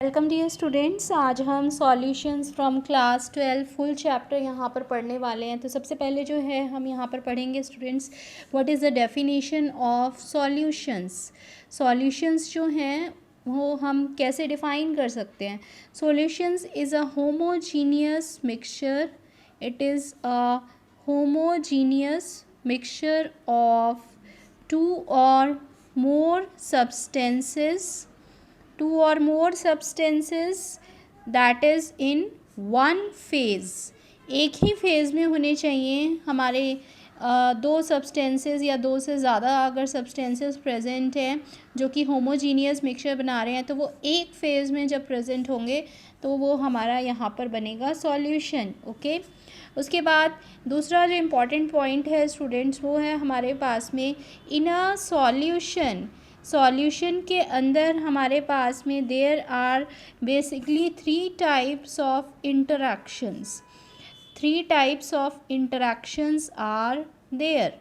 Welcome dear students. आज हम solutions from class 12 full chapter यहाँ पर पढ़ने वाले हैं। तो सबसे पहले जो है हम यहाँ पर पढ़ेंगे students, what is the definition of solutions. Solutions जो हैं वो हम कैसे डिफ़ाइन कर सकते हैं। Solutions is a homogeneous mixture, it is a homogeneous mixture of two or more substances that is in one phase। एक ही फेज़ में होने चाहिए हमारे दो सब्सटेंसेस या दो से ज़्यादा अगर सब्सटेंसेस प्रेजेंट हैं जो कि होमोजीनियस मिक्सचर बना रहे हैं, तो वो एक फेज़ में जब प्रेजेंट होंगे तो वो हमारा यहाँ पर बनेगा सॉल्यूशन। ओके, उसके बाद दूसरा जो इम्पॉर्टेंट पॉइंट है स्टूडेंट्स, वो है हमारे पास में इन अ सॉल्यूशन के अंदर हमारे पास में there are basically three types of interactions are there.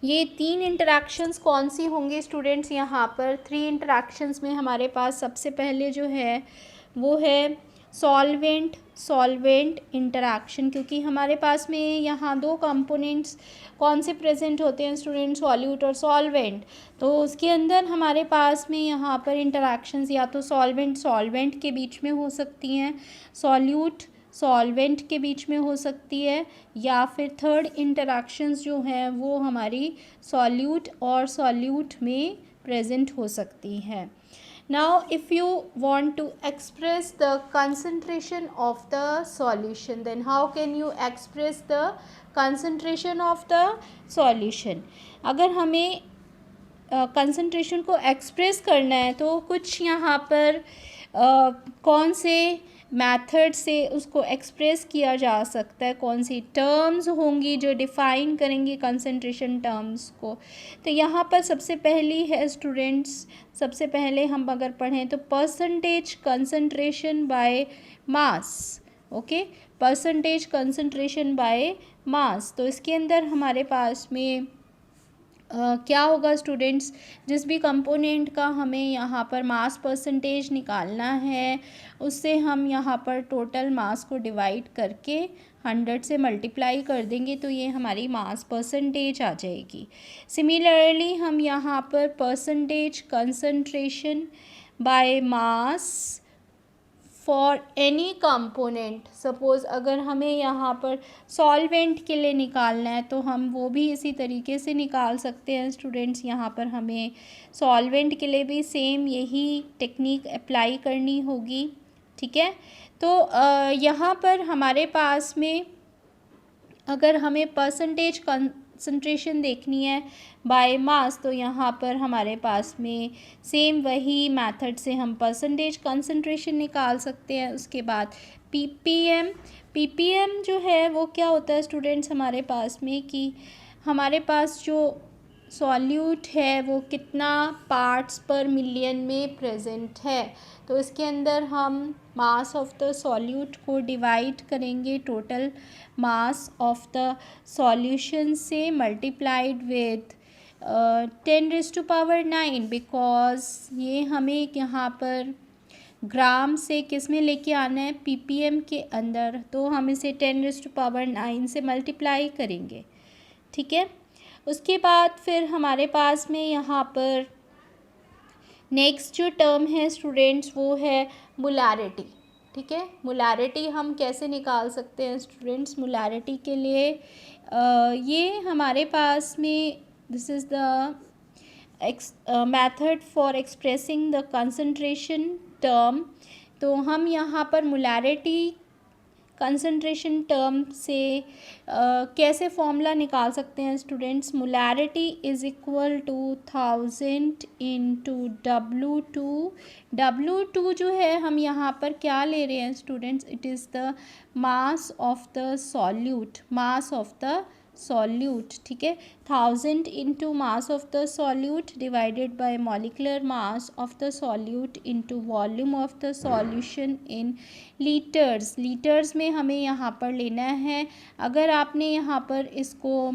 ये तीन इंटरैक्शंस कौन सी होंगे स्टूडेंट्स? यहाँ पर थ्री इंटरैक्शंस में हमारे पास सबसे पहले जो है वो है सॉल्वेंट इंटरैक्शन, क्योंकि हमारे पास में यहाँ दो कंपोनेंट्स कौन से प्रेजेंट होते हैं स्टूडेंट, सॉल्यूट और सॉल्वेंट। तो उसके अंदर हमारे पास में यहाँ पर इंटरैक्शंस या तो सॉल्वेंट के बीच में हो सकती हैं, सॉल्वेंट के बीच में हो सकती है, या फिर थर्ड इंटरैक्शंस जो हैं वो हमारी सॉल्यूट और सॉल्यूट में प्रेजेंट हो सकती हैं। Now if you want to express the concentration of the solution, then how can you express the concentration of the solution? अगर हमें कंसंट्रेशन को एक्सप्रेस करना है तो कुछ यहाँ पर कौन से मेथड से उसको एक्सप्रेस किया जा सकता है, कौन सी टर्म्स होंगी जो डिफ़ाइन करेंगी कंसंट्रेशन टर्म्स को। तो यहाँ पर सबसे पहली है स्टूडेंट्स, सबसे पहले हम अगर पढ़ें तो percentage concentration by mass. Okay, percentage concentration by mass. तो इसके अंदर हमारे पास में क्या होगा स्टूडेंट्स, जिस भी कंपोनेंट का हमें यहाँ पर मास परसेंटेज निकालना है उससे हम यहाँ पर टोटल मास को डिवाइड करके 100 से मल्टीप्लाई कर देंगे तो ये हमारी मास परसेंटेज आ जाएगी। सिमिलरली हम यहाँ पर percentage concentration by mass for any component, suppose अगर हमें यहाँ पर सॉल्वेंट के लिए निकालना है तो हम वो भी इसी तरीके से निकाल सकते हैं स्टूडेंट्स। यहाँ पर हमें सॉल्वेंट के लिए भी सेम यही टेक्निक अप्लाई करनी होगी। ठीक है, तो यहाँ पर हमारे पास में अगर हमें परसेंटेज कंसंट्रेशन देखनी है बाय मास तो यहाँ पर हमारे पास में सेम वही मेथड से हम परसेंटेज कंसंट्रेशन निकाल सकते हैं। उसके बाद पीपीएम जो है वो क्या होता है स्टूडेंट्स हमारे पास में, कि हमारे पास जो सॉल्यूट है वो कितना पार्ट्स पर मिलियन में प्रेजेंट है। तो इसके अंदर हम मास ऑफ द सॉल्यूट को डिवाइड करेंगे total mass of the solution से मल्टीप्लाइड विथ 10⁻⁹, बिकॉज ये हमें यहाँ पर ग्राम से किस में लेके आना है, पीपीएम के अंदर, तो हम इसे 10⁻⁹ से मल्टीप्लाई करेंगे। ठीक है, उसके बाद फिर हमारे पास में यहाँ पर नेक्स्ट जो टर्म है स्टूडेंट्स वो है मोलारिटी। ठीक है, मोलारिटी हम कैसे निकाल सकते हैं स्टूडेंट्स? मोलारिटी के लिए ये हमारे पास में this is the method for expressing the concentration term. तो हम यहाँ पर मोलारिटी कंसंट्रेशन टर्म से कैसे फॉर्मूला निकाल सकते हैं students? Molarity is equal to 1000 into W2 जो है हम यहाँ पर क्या ले रहे हैं students? It is the mass of the solute. ठीक है, 1000 into mass of the solute divided by molecular mass of the solute into volume of the solution in litres में हमें यहाँ पर लेना है। अगर आपने यहाँ पर इसको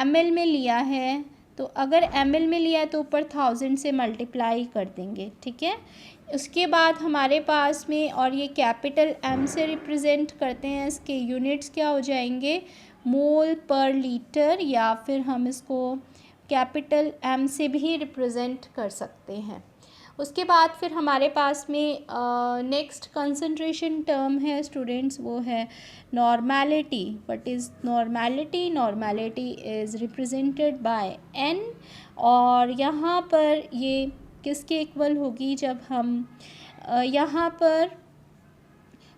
ml में लिया है तो अगर ml में लिया है तो ऊपर 1000 से मल्टीप्लाई कर देंगे, ठीक है। उसके बाद हमारे पास में, और ये कैपिटल M से रिप्रेजेंट करते हैं, इसके यूनिट्स क्या हो जाएंगे, मोल पर लीटर, या फिर हम इसको कैपिटल M से भी रिप्रेजेंट कर सकते हैं। उसके बाद फिर हमारे पास में नेक्स्ट कंसंट्रेशन टर्म है स्टूडेंट्स, वो है normality. What is normality? Normality is represented by N, और यहाँ पर ये किसके इक्वल होगी, जब हम यहाँ पर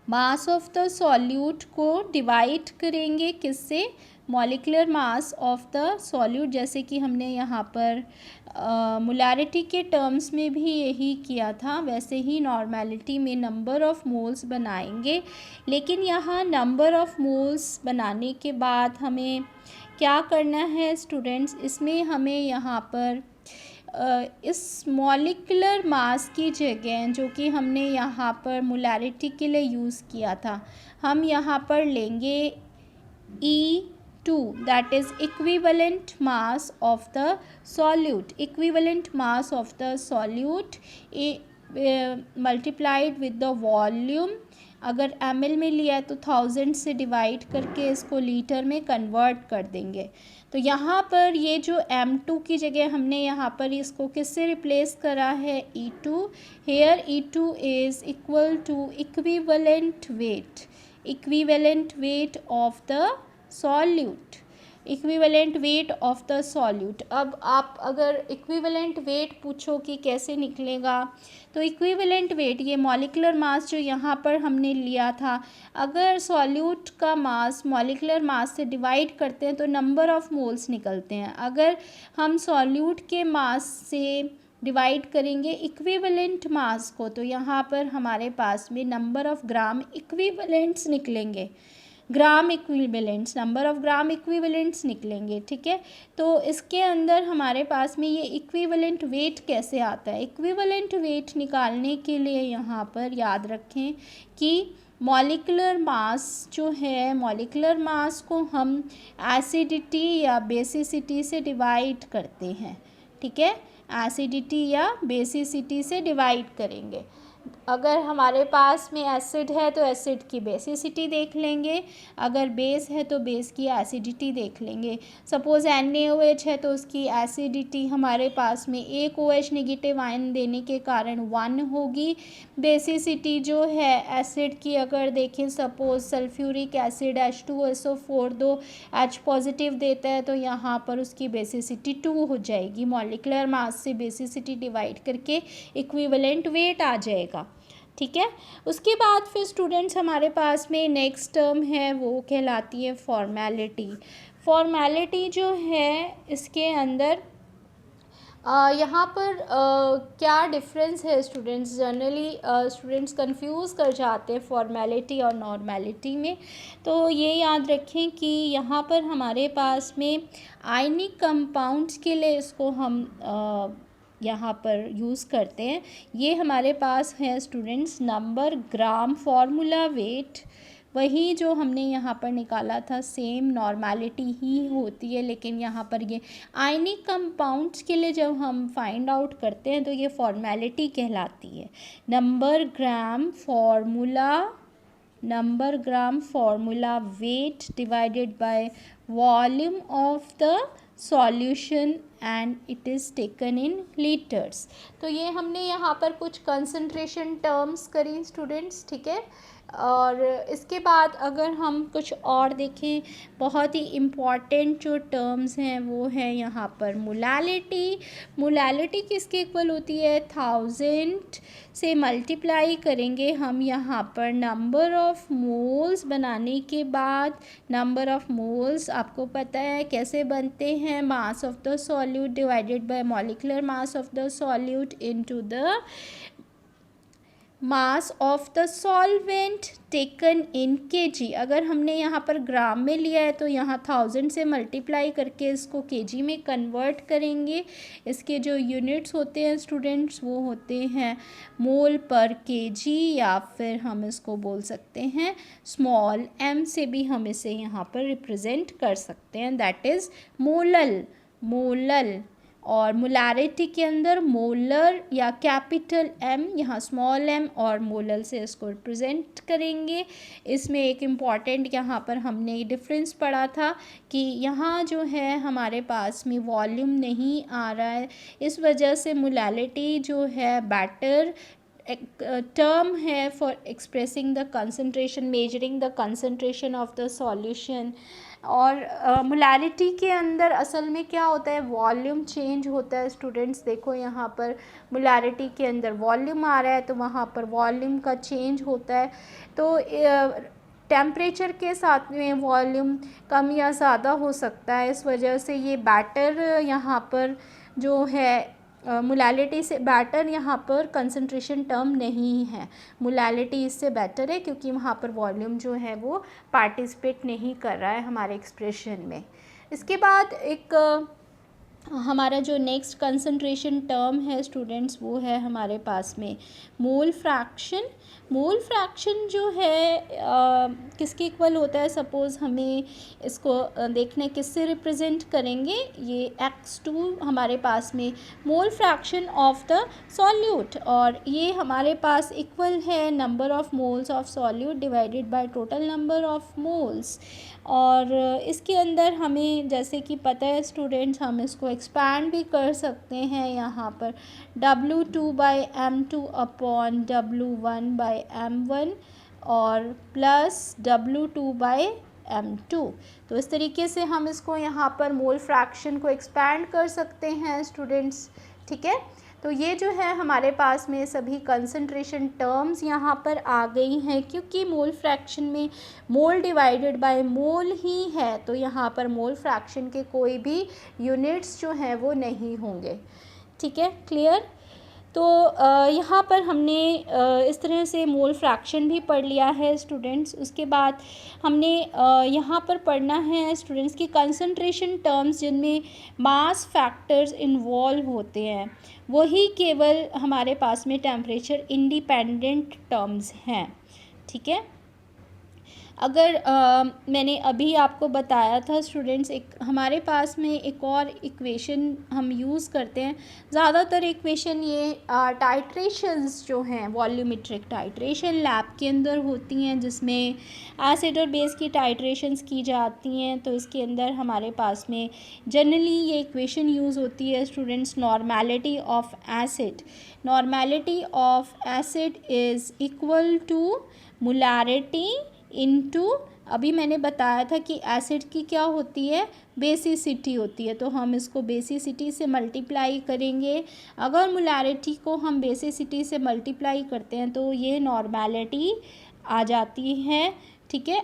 मास ऑफ द सॉल्यूट को डिवाइड करेंगे किससे, molecular mass of the solute. जैसे कि हमने यहाँ पर मोलारिटी के टर्म्स में भी यही किया था, वैसे ही नॉर्मेलिटी में नंबर ऑफ़ मोल्स बनाएंगे। लेकिन यहाँ नंबर ऑफ़ मोल्स बनाने के बाद हमें क्या करना है स्टूडेंट्स, इसमें हमें यहाँ पर इस मॉलिक्यूलर मास की जगह जो कि हमने यहाँ पर मोलारिटी के लिए यूज़ किया था, हम यहाँ पर लेंगे E2, that is equivalent mass of the solute. Equivalent mass of the solute multiplied with the volume. अगर ml में लिया है तो 1000 से डिवाइड करके इसको लीटर में कन्वर्ट कर देंगे। तो यहाँ पर ये जो M2 की जगह हमने यहाँ पर इसको किससे रिप्लेस करा है, E2। Here E2 is equal to equivalent weight, equivalent weight of the solute, equivalent weight of the solute. अब आप अगर इक्विवेलेंट वेट पूछो कि कैसे निकलेगा, तो इक्विवेलेंट वेट, ये मॉलिक्यूलर मास जो यहाँ पर हमने लिया था, अगर सॉल्यूट का मास मॉलिक्यूलर मास से डिवाइड करते हैं तो नंबर ऑफ़ मोल्स निकलते हैं। अगर हम सॉल्यूट के मास से डिवाइड करेंगे इक्विवेलेंट मास को, तो यहाँ पर हमारे पास में नंबर ऑफ़ ग्राम इक्विवेलेंट्स निकलेंगे, gram equivalents, number of gram equivalents निकलेंगे, ठीक है। तो इसके अंदर हमारे पास में ये इक्विवेलेंट वेट कैसे आता है, इक्विवेलेंट वेट निकालने के लिए यहाँ पर याद रखें कि मॉलिक्यूलर मास जो है, मॉलिक्यूलर मास को हम एसिडिटी या बेसिसिटी से डिवाइड करते हैं, ठीक है। एसिडिटी या बेसिसिटी से डिवाइड करेंगे। अगर हमारे पास में एसिड है तो एसिड की बेसिसिटी देख लेंगे, अगर बेस है तो बेस की एसिडिटी देख लेंगे। सपोज़ NaOH है तो उसकी एसिडिटी हमारे पास में एक OH नेगेटिव आयन देने के कारण 1 होगी। बेसिसिटी जो है एसिड की अगर देखें, suppose sulphuric acid H2SO4 2 H positive देता है तो यहाँ पर उसकी बेसिसिटी 2 हो जाएगी। मॉलिक्यूलर मास से बेसिसिटी डिवाइड करके इक्विवेलेंट वेट आ जाएगा, ठीक है। उसके बाद फिर स्टूडेंट्स हमारे पास में नेक्स्ट टर्म है, वो कहलाती है फॉर्मेलिटी। फॉर्मेलिटी जो है इसके अंदर यहाँ पर क्या डिफरेंस है स्टूडेंट्स, जनरली स्टूडेंट्स कंफ्यूज कर जाते हैं फॉर्मेलिटी और नॉर्मेलिटी में। तो ये याद रखें कि यहाँ पर हमारे पास में आयनिक कंपाउंड्स के लिए इसको हम यहाँ पर यूज़ करते हैं। ये हमारे पास है स्टूडेंट्स नंबर ग्राम फार्मूला वेट, वही जो हमने यहाँ पर निकाला था, सेम नॉर्मेलिटी ही होती है, लेकिन यहाँ पर ये आयनिक कंपाउंड्स के लिए जब हम फाइंड आउट करते हैं तो ये फॉर्मेलिटी कहलाती है। Number gram formula weight divided by volume of the solution and it is taken in litres. तो ये हमने यहाँ पर कुछ कंसंट्रेशन टर्म्स करी स्टूडेंट्स, ठीक है। और इसके बाद अगर हम कुछ और देखें, बहुत ही इम्पॉर्टेंट जो टर्म्स हैं वो है यहाँ पर मोलालिटी। मोलालिटी किसके इक्वल होती है, 1000 से मल्टीप्लाई करेंगे हम यहाँ पर नंबर ऑफ़ मोल्स बनाने के बाद। नंबर ऑफ़ मोल्स आपको पता है कैसे बनते हैं, mass of the solute divided by molecular mass of the solute into the mass of the solvent taken in kg। अगर हमने यहाँ पर ग्राम में लिया है तो यहाँ 1000 से मल्टीप्लाई करके इसको kg में कन्वर्ट करेंगे। इसके जो यूनिट्स होते हैं स्टूडेंट्स वो होते हैं मोल पर kg, या फिर हम इसको बोल सकते हैं स्मॉल m से भी हम इसे यहाँ पर रिप्रेजेंट कर सकते हैं, दैट इज़ मोलल। और मोलैरिटी के अंदर मोलर या कैपिटल M, यहाँ स्मॉल m और मोलर से इसको रिप्रेजेंट करेंगे। इसमें एक इम्पॉर्टेंट यहाँ पर हमने डिफरेंस पढ़ा था कि यहाँ जो है हमारे पास में वॉल्यूम नहीं आ रहा है, इस वजह से मोलैरिटी जो है बेटर टर्म है for expressing the concentration, measuring the concentration of the solution. और मोलैरिटी के अंदर असल में क्या होता है, वॉल्यूम चेंज होता है। स्टूडेंट्स देखो यहाँ पर मोलैरिटी के अंदर वॉल्यूम आ रहा है तो वहाँ पर वॉल्यूम का चेंज होता है। तो टेम्परेचर के साथ में वॉल्यूम कम या ज़्यादा हो सकता है, इस वजह से ये बैटर यहाँ पर जो है मोलैरिटी से बैटर यहाँ पर कंसंट्रेशन टर्म नहीं है। मोलैरिटी इससे बेटर है क्योंकि वहाँ पर वॉल्यूम जो है वो पार्टिसिपेट नहीं कर रहा है हमारे एक्सप्रेशन में। इसके बाद एक हमारा जो नेक्स्ट कंसंट्रेशन टर्म है स्टूडेंट्स, वो है हमारे पास में मोल फ्रैक्शन। मोल फ्रैक्शन जो है किसके इक्वल होता है, सपोज़ हमें इसको देखने किससे रिप्रेजेंट करेंगे, ये x2 हमारे पास में मोल फ्रैक्शन ऑफ द सॉल्यूट, और ये हमारे पास इक्वल है number of moles of solute divided by total number of moles. और इसके अंदर हमें जैसे कि पता है स्टूडेंट्स, हम इसको एक्सपैंड भी कर सकते हैं यहाँ पर W2/m2 अपॉन W1/m1 और प्लस W2/m2। तो इस तरीके से हम इसको यहाँ पर मोल फ्रैक्शन को एक्सपैंड कर सकते हैं स्टूडेंट्स, ठीक है। तो ये जो है हमारे पास में सभी कंसंट्रेशन टर्म्स यहाँ पर आ गई हैं, क्योंकि मोल फ्रैक्शन में मोल डिवाइडेड बाय मोल ही है, तो यहाँ पर मोल फ्रैक्शन के कोई भी यूनिट्स जो हैं वो नहीं होंगे, ठीक है, क्लियर। तो यहाँ पर हमने इस तरह से मोल फ्रैक्शन भी पढ़ लिया है स्टूडेंट्स। उसके बाद हमने यहाँ पर पढ़ना है स्टूडेंट्स की कंसंट्रेशन टर्म्स जिनमें मास फैक्टर्स इन्वॉल्व होते हैं, वही केवल हमारे पास में टेम्परेचर इंडिपेंडेंट टर्म्स हैं, ठीक है। अगर मैंने अभी आपको बताया था स्टूडेंट्स, एक हमारे पास में एक और इक्वेशन हम यूज़ करते हैं, ज़्यादातर इक्वेशन ये टाइट्रेशंस जो हैं वॉल्यूमेट्रिक टाइट्रेशन लैब के अंदर होती हैं, जिसमें एसिड और बेस की टाइट्रेशंस की जाती हैं। तो इसके अंदर हमारे पास में जनरली ये इक्वेशन यूज़ होती है students, normality of acid. Normality of acid is equal to molarity into, अभी मैंने बताया था कि एसिड की क्या होती है, बेसिसिटी होती है, तो हम इसको बेसिसिटी से मल्टीप्लाई करेंगे। अगर मोलैरिटी को हम बेसिसिटी से मल्टीप्लाई करते हैं तो ये नॉर्मेलिटी आ जाती है, ठीक है,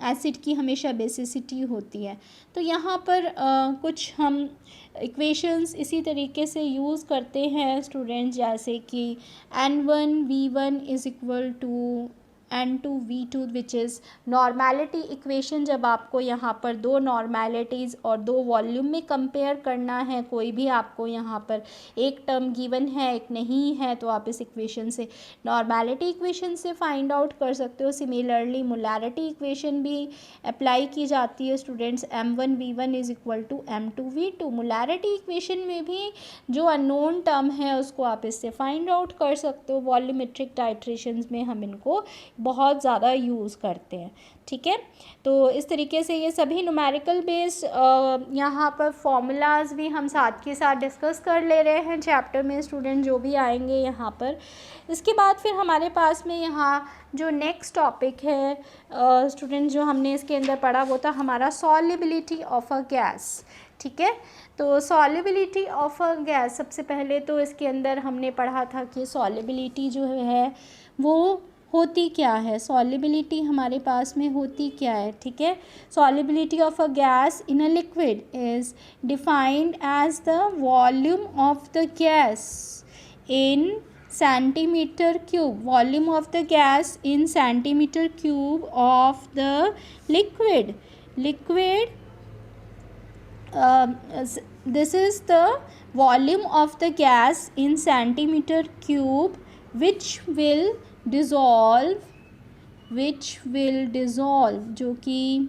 एसिड की हमेशा बेसिसिटी होती है। तो यहाँ पर कुछ हम इक्वेशंस इसी तरीके से यूज़ करते हैं स्टूडेंट्स, जैसे कि N1V1 is equal to N2V2 which is normality equation. जब आपको यहाँ पर दो नॉर्मेलिटीज़ और दो वॉल्यूम में कंपेयर करना है, कोई भी आपको यहाँ पर एक टर्म गिवन है एक नहीं है, तो आप इस इक्वेशन से नॉर्मेलिटी इक्वेशन से फाइंड आउट कर सकते हो। सिमिलरली मोलैरिटी इक्वेशन भी अप्लाई की जाती है students, M1V1 is equal to M2V2। Molarity equation में भी जो अननोन टर्म है उसको आप इससे फाइंड आउट कर सकते हो। वॉल्यूमेट्रिक टाइट्रेशंस में हम इनको बहुत ज़्यादा यूज़ करते हैं, ठीक है। तो इस तरीके से ये सभी न्यूमेरिकल बेस्ड यहाँ पर फॉर्मूलाज भी हम साथ के साथ डिस्कस कर ले रहे हैं चैप्टर में स्टूडेंट, जो भी आएंगे यहाँ पर। इसके बाद फिर हमारे पास में यहाँ जो नेक्स्ट टॉपिक है स्टूडेंट, जो हमने इसके अंदर पढ़ा वो था हमारा सॉल्युबिलिटी ऑफ अ गैस, ठीक है। तो सॉल्युबिलिटी ऑफ अ गैस, सबसे पहले तो इसके अंदर हमने पढ़ा था कि सॉल्युबिलिटी जो है वो होती क्या है, सॉल्युबिलिटी हमारे पास में होती क्या है, ठीक है। Solubility of a gas in a liquid is defined as the volume of the gas in centimetre cube, volume of the gas in centimetre cube of the liquid. This is the volume of the gas in centimeter cube which will dissolve, जो कि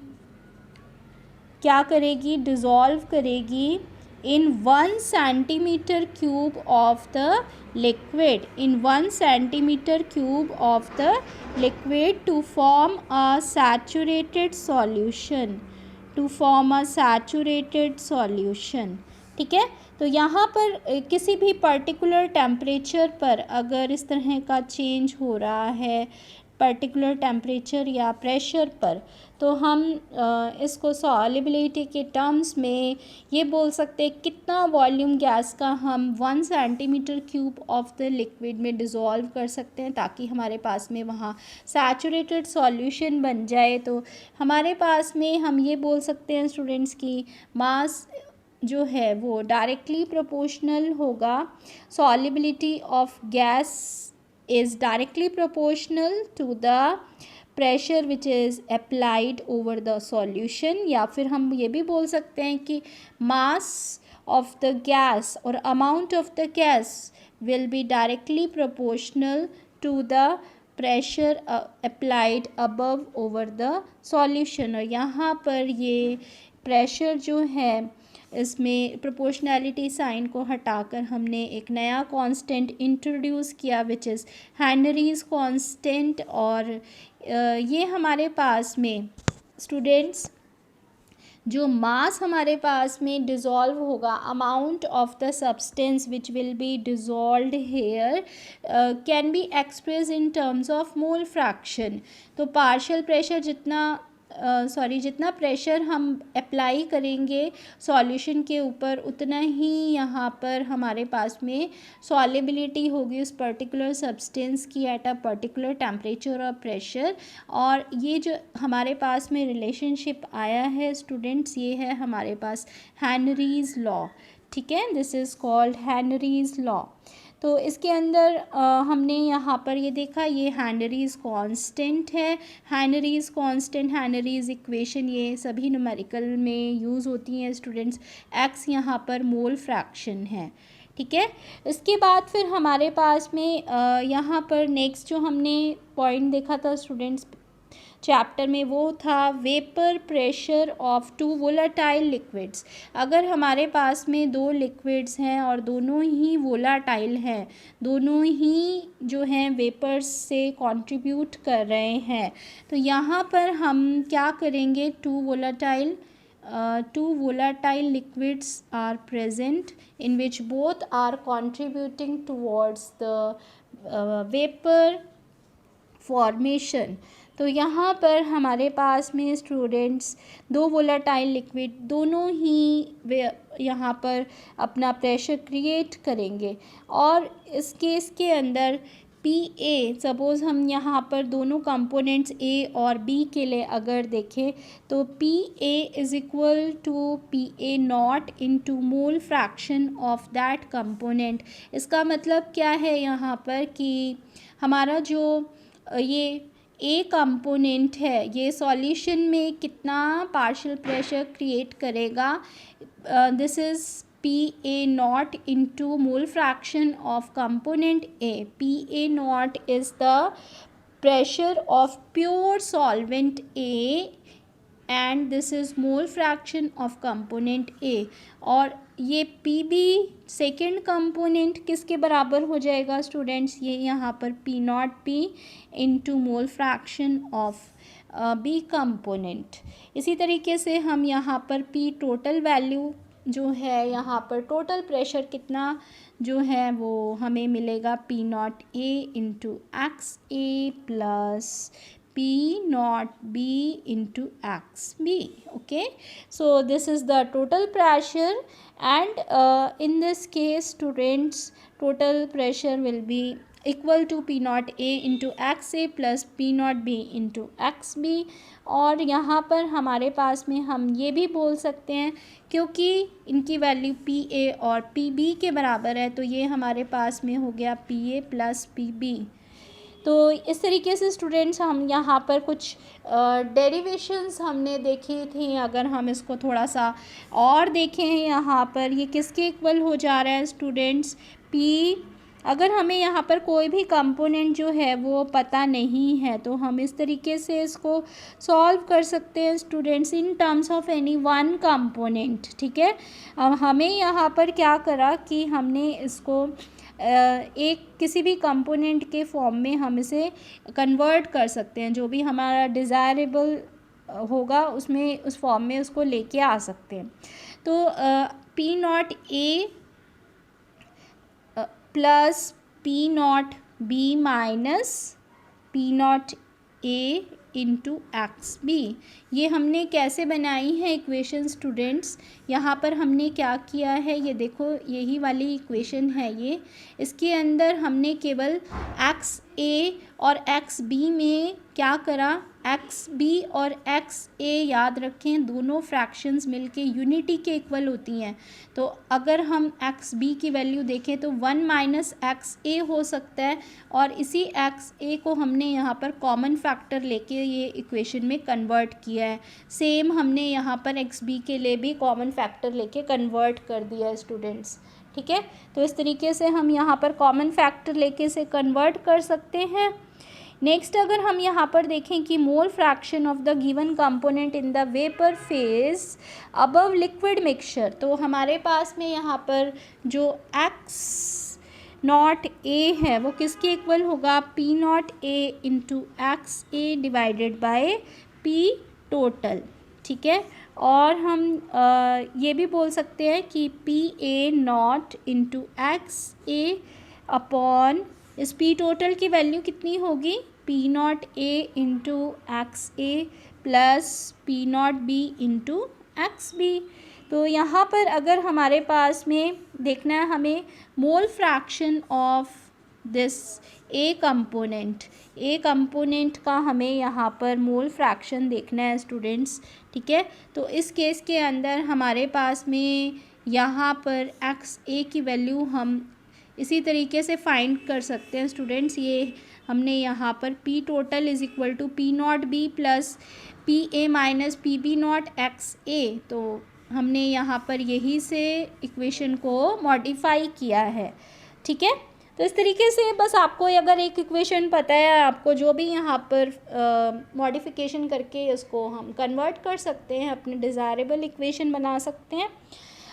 क्या करेगी, dissolve करेगी in 1 centimeter cube of the liquid, in 1 centimeter cube of the liquid to form a saturated solution, to form a saturated solution. ठीक है, तो यहाँ पर किसी भी पर्टिकुलर टेम्परेचर पर अगर इस तरह का चेंज हो रहा है पर्टिकुलर टेम्परेचर या प्रेशर पर, तो हम इसको सॉलिबिलिटी के टर्म्स में ये बोल सकते हैं कितना वॉल्यूम गैस का हम 1 centimetre cube of the liquid में डिज़ोल्व कर सकते हैं ताकि हमारे पास में वहाँ सैचुरेटेड सॉल्यूशन बन जाए। तो हमारे पास में हम ये बोल सकते हैं स्टूडेंट्स की मास जो है वो डायरेक्टली प्रोपोर्शनल होगा, solubility of gas is directly proportional to the pressure which is applied over the solution। या फिर हम ये भी बोल सकते हैं कि mass of the gas or amount of the gas will be directly proportional to the pressure applied above over the solution। और यहाँ पर ये pressure जो है इसमें प्रोपोर्शनैलिटी साइन को हटाकर हमने एक नया कांस्टेंट इंट्रोड्यूस किया विच इज़ हेनरीज कांस्टेंट। और ये हमारे पास में स्टूडेंट्स जो मास हमारे पास में डिज़ोल्व होगा, amount of the substance which will be dissolved here can be express in terms of mole fraction. तो पार्शियल प्रेशर जितना प्रेशर हम अप्लाई करेंगे सॉल्यूशन के ऊपर उतना ही यहाँ पर हमारे पास में सॉलिबिलिटी होगी उस पर्टिकुलर सब्सटेंस की एट अ पर्टिकुलर टेम्परेचर और प्रेशर। और ये जो हमारे पास में रिलेशनशिप आया है स्टूडेंट्स, ये है हमारे पास हेनरीज लॉ। ठीक है, this is called Henry's law. तो इसके अंदर हमने यहाँ पर ये देखा, ये हेनरीज कांस्टेंट है, हेनरीज कांस्टेंट, हेनरीज इक्वेशन, ये सभी न्यूमेरिकल में यूज़ होती हैं स्टूडेंट्स। एक्स यहाँ पर मोल फ्रैक्शन है। ठीक है, इसके बाद फिर हमारे पास में यहाँ पर नेक्स्ट जो हमने पॉइंट देखा था स्टूडेंट्स चैप्टर में, वो था vapour pressure of two volatile liquids. अगर हमारे पास में दो लिक्विड्स हैं और दोनों ही वोलाटाइल हैं, दोनों ही जो हैं वेपर्स से कंट्रीब्यूट कर रहे हैं, तो यहाँ पर हम क्या करेंगे, to volatile liquids are present in which both are contributing towards the vapor formation। तो यहाँ पर हमारे पास में स्टूडेंट्स दो वोलाटाइल लिक्विड दोनों ही यहाँ पर अपना प्रेशर क्रिएट करेंगे। और इस केस के अंदर PA, सपोज़ हम यहाँ पर दोनों कंपोनेंट्स A और B के लिए अगर देखें तो PA is equal to PA naught into mole fraction of that component. इसका मतलब क्या है यहाँ पर कि हमारा जो ये ए कंपोनेंट है ये सॉल्यूशन में कितना पार्शियल प्रेशर क्रिएट करेगा, this is PA not into mole fraction of component A। PA not is the pressure of pure solvent A and this is mole fraction of component A। और ये PB second component किसके बराबर हो जाएगा students, ये यहाँ पर P not P into mole fraction of B component. इसी तरीके से हम यहाँ पर P टोटल वैल्यू जो है, यहाँ पर टोटल प्रेशर कितना जो है वो हमें मिलेगा P not A into XA plus P naught B into XB। okay, so this is the total pressure and in this case students total pressure will be equal to P naught A into XA plus P naught B into XB। और यहाँ पर हमारे पास में हम ये भी बोल सकते हैं क्योंकि इनकी वैल्यू PA और PB के बराबर है तो ये हमारे पास में हो गया PA प्लस PB। तो इस तरीके से स्टूडेंट्स हम यहाँ पर कुछ डेरिवेशंस हमने देखी थी। अगर हम इसको थोड़ा सा और देखें यहाँ पर ये किसके इक्वल हो जा रहा है स्टूडेंट्स, P अगर हमें यहाँ पर कोई भी कंपोनेंट जो है वो पता नहीं है तो हम इस तरीके से इसको सॉल्व कर सकते हैं students, in terms of any one component. ठीक है, अब हमें यहाँ पर क्या करा कि हमने इसको एक किसी भी कंपोनेंट के फॉर्म में हम इसे कन्वर्ट कर सकते हैं, जो भी हमारा डिज़ायरेबल होगा उसमें, उस फॉर्म में उसको लेके आ सकते हैं। तो P naught A plus P naught B minus P naught A into X B, ये हमने कैसे बनाई है इक्वेशन स्टूडेंट्स। यहाँ पर हमने क्या किया है, ये देखो यही वाली इक्वेशन है ये, इसके अंदर हमने केवल एक्स ए और एक्स बी में क्या करा, एक्स बी और एक्स ए याद रखें दोनों फ्रैक्शंस मिलके यूनिटी के इक्वल होती हैं। तो अगर हम एक्स बी की वैल्यू देखें तो 1 माइनस एक्स ए हो सकता है, और इसी एक्स ए को हमने यहाँ पर कॉमन फैक्टर लेके ये इक्वेशन में कन्वर्ट किया है। सेम हमने यहाँ पर एक्स बी के लिए भी कॉमन फैक्टर लेके कन्वर्ट कर दिया है स्टूडेंट्स। ठीक है, तो इस तरीके से हम यहाँ पर कॉमन फैक्टर लेके इसे कन्वर्ट कर सकते हैं। नेक्स्ट अगर हम यहाँ पर देखें कि मोल fraction of the given component in the vapour phase above liquid mixture, तो हमारे पास में यहाँ पर जो एक्स नॉट ए है वो किसके इक्वल होगा, P naught A into X A divided by P total. ठीक है, और हम ये भी बोल सकते हैं कि P A naught into X A upon इस पी टोटल की वैल्यू कितनी होगी, P naught A into X A plus P naught B into X B. तो यहाँ पर अगर हमारे पास में देखना है हमें मोल fraction of this A component का हमें यहाँ पर मोल फ्रैक्शन देखना है स्टूडेंट्स। ठीक है, तो इस केस के अंदर हमारे पास में यहाँ पर एक्स ए की वैल्यू हम इसी तरीके से फाइंड कर सकते हैं स्टूडेंट्स। ये हमने यहाँ पर P total is equal to P naught B plus P A minus P B naught X A, तो हमने यहाँ पर यही से इक्वेशन को मॉडिफाई किया है। ठीक है, तो इस तरीके से बस आपको अगर एक इक्वेशन पता है, आपको जो भी यहाँ पर मॉडिफिकेशन करके उसको हम कन्वर्ट कर सकते हैं, अपने डिज़ायरेबल इक्वेशन बना सकते हैं।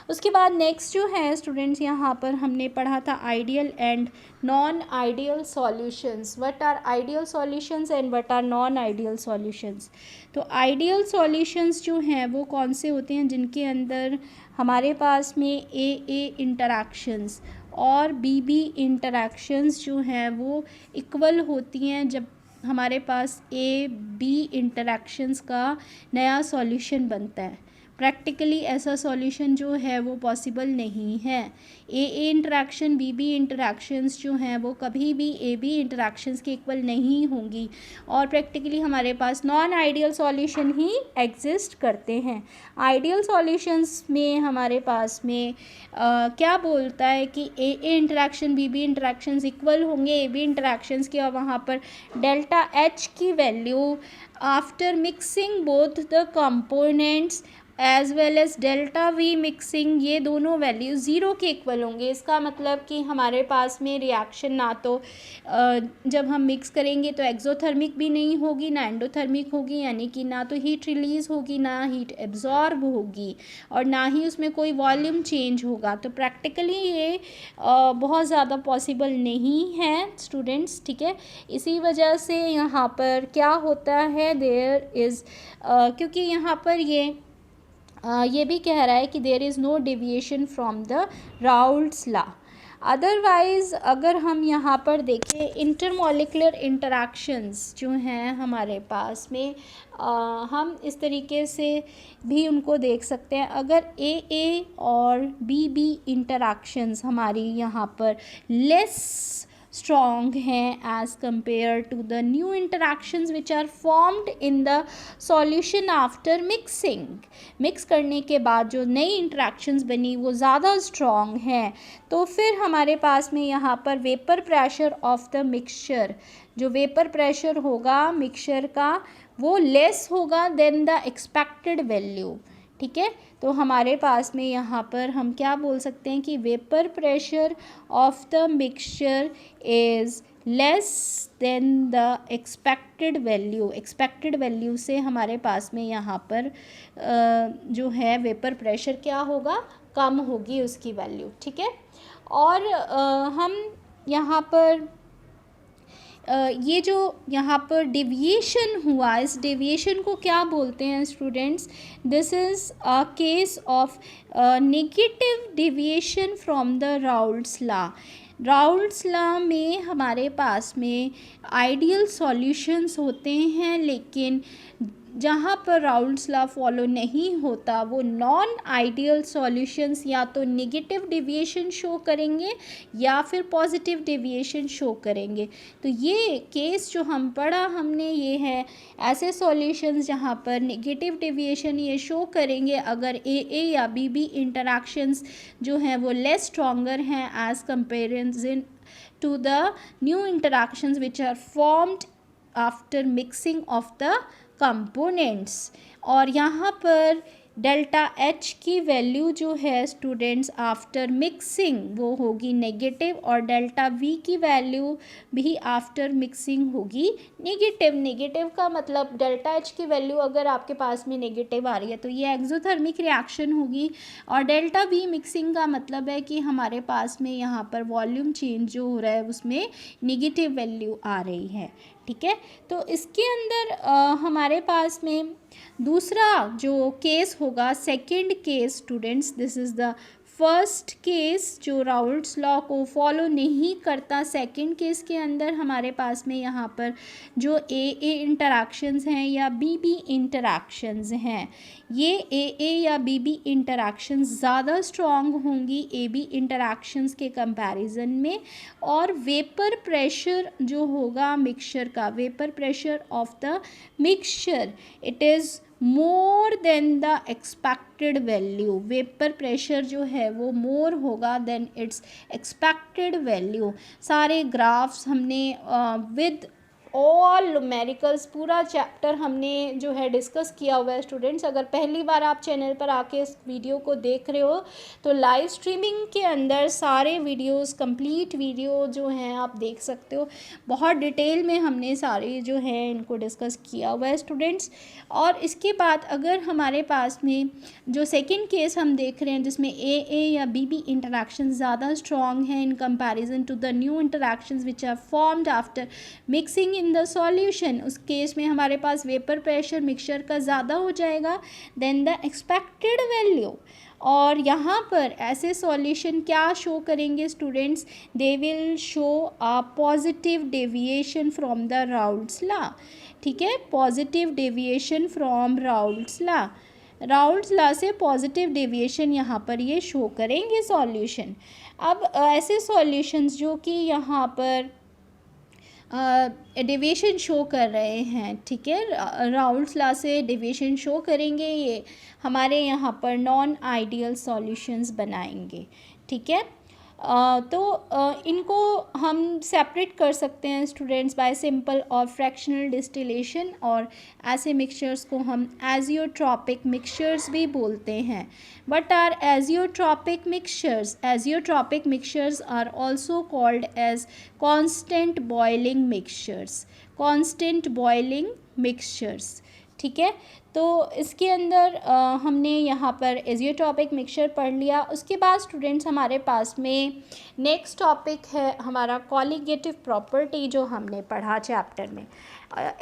उसके बाद नेक्स्ट जो है स्टूडेंट्स, यहाँ पर हमने पढ़ा था ideal and non ideal solutions. What are ideal solutions and what are non ideal solutions. तो आइडियल सॉल्यूशंस जो हैं वो कौन से होते हैं, जिनके अंदर हमारे पास में ए इंटरैक्शंस और बी इंटरैक्शंस जो हैं वो इक्वल होती हैं, जब हमारे पास ए बी इंटरैक्शंस का नया सॉल्यूशन बनता है। प्रैक्टिकली ऐसा सॉल्यूशन जो है वो पॉसिबल नहीं है। ए इंटरैक्शन बी इंटरैक्शंस जो हैं वो कभी भी ए बी इंटरैक्शंस के इक्वल नहीं होंगी, और प्रैक्टिकली हमारे पास नॉन आइडियल सॉल्यूशन ही एग्जिस्ट करते हैं। आइडियल सॉल्यूशंस में हमारे पास में क्या बोलता है कि A interaction B interactions equal होंगे ए बी इंटरैक्शंस के, और वहाँ पर डेल्टा एच की value after mixing both the components as well as delta V mixing, ये दोनों वैल्यू ज़ीरो के इक्वल होंगे। इसका मतलब कि हमारे पास में रिएक्शन ना तो जब हम मिक्स करेंगे तो एक्सोथर्मिक भी नहीं होगी ना एंडोथर्मिक होगी, यानी कि ना तो हीट रिलीज़ होगी ना हीट एब्जॉर्ब होगी, और ना ही उसमें कोई वॉल्यूम चेंज होगा। तो प्रैक्टिकली ये बहुत ज़्यादा पॉसिबल नहीं है स्टूडेंट्स। ठीक है, इसी वजह से यहाँ पर क्या होता है, देयर इज़ क्योंकि यहाँ पर ये भी कह रहा है कि there is no deviation from the Raoult's law. Otherwise अगर हम यहाँ पर देखें इंटरमॉलिक्यूलर इंटरैक्शंस जो हैं हमारे पास में, हम इस तरीके से भी उनको देख सकते हैं। अगर ए और बी इंटरैक्शंस हमारी यहाँ पर लेस strong हैं as compared to the new interactions which are formed in the solution after mixing। Mix करने के बाद जो नई interactions बनी वो ज़्यादा strong हैं, तो फिर हमारे पास में यहाँ पर vapour pressure of the mixture, जो वेपर प्रेशर होगा मिक्सचर का वो लेस होगा देन द एक्सपेक्टेड वैल्यू। ठीक है। तो हमारे पास में यहाँ पर हम क्या बोल सकते हैं कि vapour pressure of the mixture is less than the expected value. Expected value से हमारे पास में यहाँ पर जो है वेपर प्रेशर क्या होगा, कम होगी उसकी वैल्यू, ठीक है। और हम यहाँ पर ये जो यहाँ पर डेविएशन हुआ, इस डेविएशन को क्या बोलते हैं students? This is a case of negative deviation from the Raoult's law. Raoult's law में हमारे पास में आइडियल सॉल्यूशंस होते हैं, लेकिन जहाँ पर राउल्ट्स लॉ फॉलो नहीं होता वो नॉन आइडियल सॉल्यूशंस या तो नेगेटिव डेविएशन शो करेंगे या फिर पॉजिटिव डेविएशन शो करेंगे। तो ये केस जो हम पढ़ा हमने, ये है ऐसे सॉल्यूशंस जहाँ पर नेगेटिव डेविएशन ये शो करेंगे अगर ए या बी इंटरैक्शंस जो हैं वो लेस स्ट्रॉन्गर हैं as comparison to the new interactions which are formed after mixing of the components. और यहाँ पर डेल्टा एच की वैल्यू जो है स्टूडेंट्स आफ्टर मिक्सिंग वो होगी नेगेटिव, और डेल्टा वी की वैल्यू भी आफ्टर मिक्सिंग होगी नेगेटिव। नेगेटिव का मतलब डेल्टा एच की वैल्यू अगर आपके पास में नेगेटिव आ रही है तो ये एक्सोथर्मिक रिएक्शन होगी, और डेल्टा वी मिक्सिंग का मतलब है कि हमारे पास में यहाँ पर वॉल्यूम चेंज जो हो रहा है उसमें नेगेटिव वैल्यू आ रही है, ठीक है। तो इसके अंदर हमारे पास में दूसरा जो केस होगा, second case students, this is the first case जो राउल्ट्स लॉ को फॉलो नहीं करता। सेकंड केस के अंदर हमारे पास में यहाँ पर जो ए इंटरैक्शंस हैं या बी इंटरैक्शंस हैं, ये ए या बी इंटरैक्शंस ज़्यादा स्ट्रॉन्ग होंगी ए इंटरैक्शंस के कंपैरिजन में, और वेपर प्रेशर जो होगा मिक्सचर का, vapour pressure of the mixture, it is more than the expected value. Vapour pressure जो है वो मोर होगा देन इट्स एक्सपेक्टेड वैल्यू। सारे ग्राफ्स हमने विद ऑल न्यूमेरिकल्स पूरा चैप्टर हमने जो है डिस्कस किया हुआ है स्टूडेंट्स। अगर पहली बार आप चैनल पर आके इस वीडियो को देख रहे हो तो लाइव स्ट्रीमिंग के अंदर सारे वीडियोस, कंप्लीट वीडियो जो हैं आप देख सकते हो। बहुत डिटेल में हमने सारे जो है इनको डिस्कस किया हुआ है स्टूडेंट्स। और इसके बाद अगर हमारे पास में जो सेकेंड केस हम देख रहे हैं जिसमें ए या बी इंटरैक्शन ज़्यादा स्ट्रॉन्ग हैं in comparison to the new interactions which are formed after mixing in the solution, उस केस में हमारे पास वेपर प्रेशर मिक्सचर का ज़्यादा हो जाएगा देन द एक्सपेक्टेड वैल्यू। और यहाँ पर ऐसे सॉल्यूशन क्या शो करेंगे students? They will show a positive deviation from the Raoult's law, ठीक है, positive deviation from Raoult's law. Raoult's law से पॉजिटिव डेविएशन यहाँ पर ये शो करेंगे सॉल्यूशन। अब ऐसे सॉल्यूशंस जो कि यहाँ पर डेविएशन शो कर रहे हैं, ठीक है, राउल्ट्स लॉ से डेविएशन शो करेंगे, ये हमारे यहाँ पर नॉन आइडियल सॉल्यूशंस बनाएंगे, ठीक है। तो इनको हम सेपरेट कर सकते हैं स्टूडेंट्स बाय सिंपल और फ्रैक्शनल डिस्टिलेशन, और ऐसे मिक्सचर्स को हम एजियोट्रॉपिक मिक्सचर्स भी बोलते हैं। What are azeotropic mixtures? Azeotropic mixtures are also called as constant boiling mixtures. Constant boiling mixtures, ठीक है। तो इसके अंदर हमने यहाँ पर एजियोट्रॉपिक मिक्सचर पढ़ लिया। उसके बाद स्टूडेंट्स हमारे पास में नेक्स्ट टॉपिक है हमारा कॉलिगेटिव प्रॉपर्टी जो हमने पढ़ा चैप्टर में।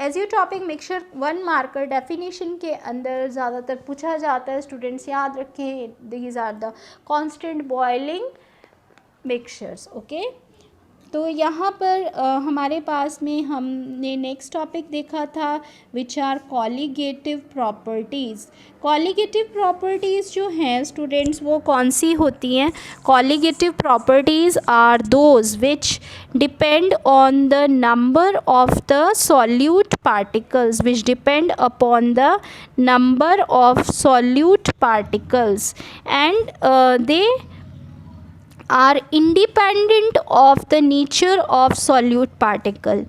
एजियोट्रॉपिक मिक्सचर 1 मार्कर डेफिनेशन के अंदर ज़्यादातर पूछा जाता है स्टूडेंट्स, याद रखें, these are the constant boiling mixtures, okay. तो यहाँ पर हमारे पास में हमने नेक्स्ट टॉपिक देखा था which are colligative properties. Colligative properties जो हैं स्टूडेंट्स वो कौन सी होती हैं? Colligative properties are those which depend on the number of the solute particles, which depend upon the number of solute particles and they are independent of the nature of solute particle.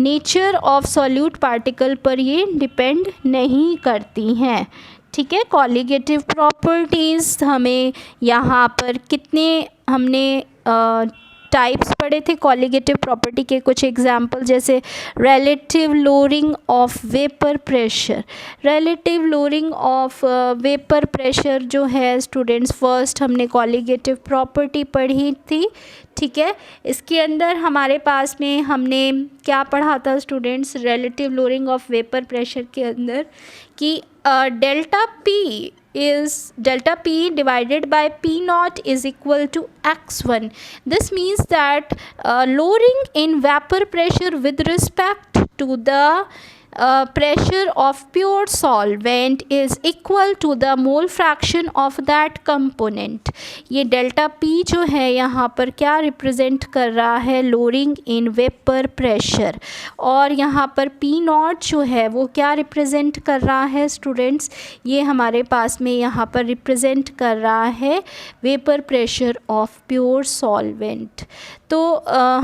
Nature of solute particle पर ये depend नहीं करती हैं। ठीक है, colligative properties हमें यहाँ पर कितने हमने टाइप्स पढ़े थे कॉलिगेटिव प्रॉपर्टी के, कुछ एग्जाम्पल जैसे relative lowering of vapour pressure. Relative lowering of vapour pressure जो है स्टूडेंट्स, फर्स्ट हमने कॉलिगेटिव प्रॉपर्टी पढ़ी थी। ठीक है, इसके अंदर हमारे पास में हमने क्या पढ़ा था students, relative lowering of vapour pressure के अंदर कि delta P divided by P naught is equal to x1. This means that lowering in vapor pressure with respect to the pressure of pure solvent is equal to the mole fraction of that component. ये delta P जो है यहाँ पर क्या represent कर रहा है, lowering in vapour pressure, और यहाँ पर P नॉट जो है वो क्या रिप्रेजेंट कर रहा है स्टूडेंट्स, ये हमारे पास में यहाँ पर रिप्रेजेंट कर रहा है vapour pressure of pure solvent. तो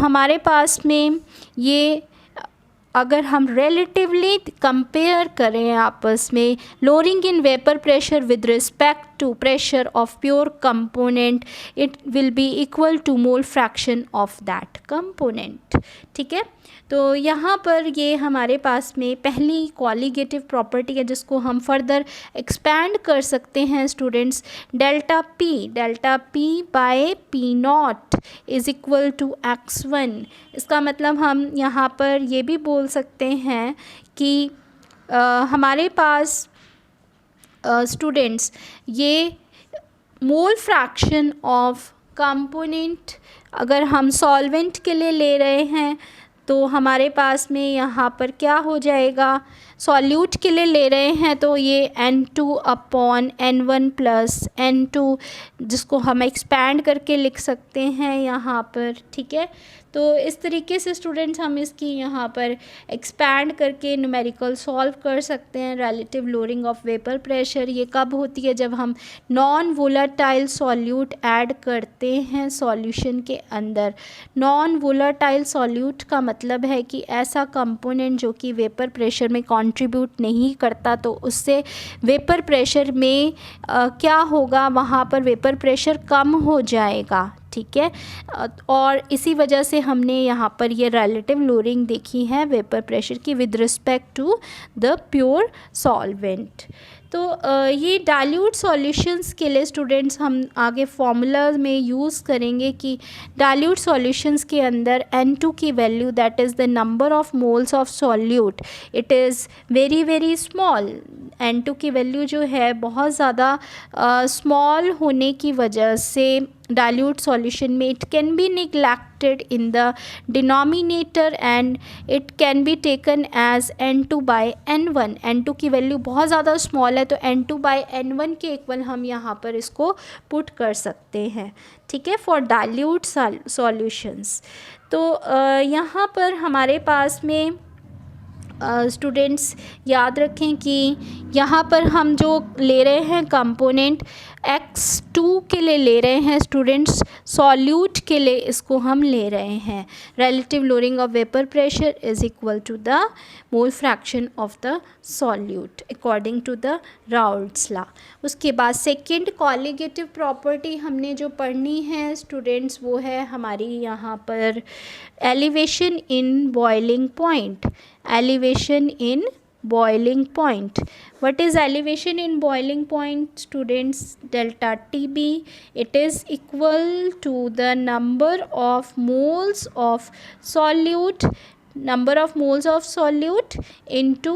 हमारे पास में ये अगर हम रिलेटिवली कंपेयर करें आपस में, lowering in vapour pressure with respect to pressure of pure component, it will be equal to mole fraction of that component. ठीक है, तो यहाँ पर ये हमारे पास में पहली कॉलिगेटिव प्रॉपर्टी है जिसको हम फर्दर एक्सपैंड कर सकते हैं students. Delta P by P not is equal to x1। इसका मतलब हम यहाँ पर ये भी बोल सकते हैं कि हमारे पास स्टूडेंट्स ये मोल फ्रैक्शन ऑफ कंपोनेंट अगर हम सॉल्वेंट के लिए ले रहे हैं तो हमारे पास में यहाँ पर क्या हो जाएगा, सॉल्यूट के लिए ले रहे हैं तो ये N2 upon N1 plus N2, जिसको हम एक्सपैंड करके लिख सकते हैं यहाँ पर। ठीक है, तो इस तरीके से स्टूडेंट्स हम इसकी यहाँ पर एक्सपैंड करके न्यूमेरिकल सॉल्व कर सकते हैं। Relative lowering of vapour pressure ये कब होती है, जब हम नॉन वोलेटाइल सॉल्यूट ऐड करते हैं सॉल्यूशन के अंदर। नॉन वोलेटाइल सॉल्यूट का मतलब है कि ऐसा कंपोनेंट जो कि वेपर प्रेशर में कंट्रीब्यूट नहीं करता, तो उससे वेपर प्रेशर में क्या होगा, वहाँ पर वेपर प्रेशर कम हो जाएगा। ठीक है, और इसी वजह से हमने यहाँ पर ये रिलेटिव लोअरिंग देखी है वेपर प्रेशर की with respect to the pure solvent. तो ये डाइल्यूट सॉल्यूशंस के लिए स्टूडेंट्स हम आगे फॉर्मूला में यूज़ करेंगे कि डाइल्यूट सॉल्यूशंस के अंदर N2 की value, that is the number of moles of solute, it is very small. N2 की वैल्यू जो है बहुत ज़्यादा स्मॉल होने की वजह से dilute solution में it can be neglected in the denominator and it can be taken as N2 by N1। N2 की वैल्यू बहुत ज़्यादा स्मॉल है तो N2 by N1 के इक्वल हम यहाँ पर इसको पुट कर सकते हैं। ठीक है, फॉर dilute सॉल्यूशंस। तो यहाँ पर हमारे पास में स्टूडेंट्स याद रखें कि यहाँ पर हम जो ले रहे हैं कंपोनेंट x2 के लिए ले रहे हैं स्टूडेंट्स, सॉल्यूट के लिए इसको हम ले रहे हैं। Relative lowering of vapour pressure is equal to the mole fraction of the solute according to the Raoult's law. उसके बाद सेकेंड कॉलिगेटिव प्रॉपर्टी हमने जो पढ़नी है स्टूडेंट्स वो है हमारी यहाँ पर elevation in boiling point. Elevation in boiling point. What is elevation in boiling point students? Delta TB, it is equal to the number of moles of solute into